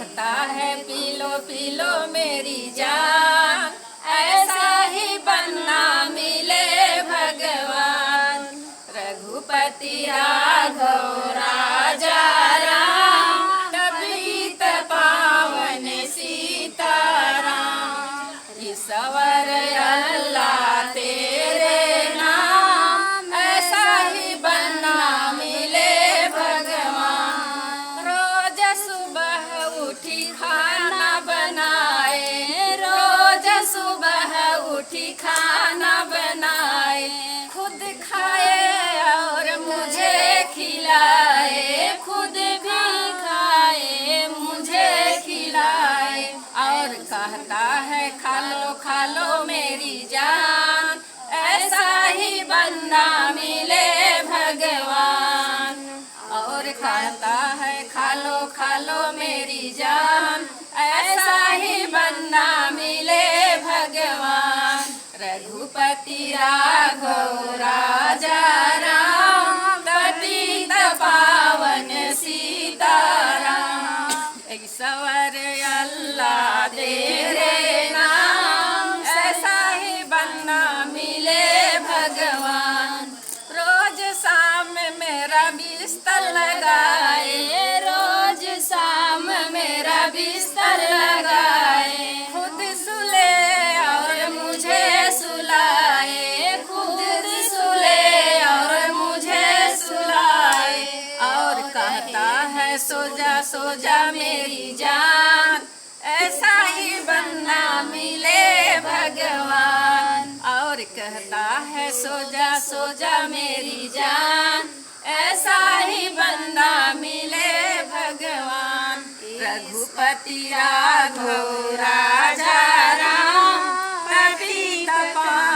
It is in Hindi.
कहता है पी लो मेरी जान, ऐसा ही बनना मिले भगवान। रघुपति राघव राजा राम, तबीत पावन सीताराम। ईश्वर अल्लाह तेरे नाम, ऐसा ही बनना मिले भगवान। रोज सुबह उठी खाना बनाए, रोज सुबह उठी खाना बनाए, खुद खाए और मुझे खिलाए, खुद भी खाए मुझे खिलाए। और कहता है खा लो मेरी जान, ऐसा ही बनना मिले भगवान। और कहता है खा लो मेरी जान, ऐसा ही बनना मिले भगवान। रघुपति राघव राजा राम, पतित पावन सीताराम। ईश्वर अल्लाह तेरे नाम, ऐसा ही बनना मिले भगवान। रोज शाम मेरा बिस्तर लगाए, रोज शाम मेरा बिस्तर लगाए, खुद सुले और मुझे सुलाए, खुद सुले और मुझे सुलाए। और कहता है सो जा मेरी जान, ऐसा ही बनना मिले भगवान। और कहता है सो जा मेरी जान, ऐसा ही बनना मिले भगवान। रघुपति राघव राजा राम, पतित पावन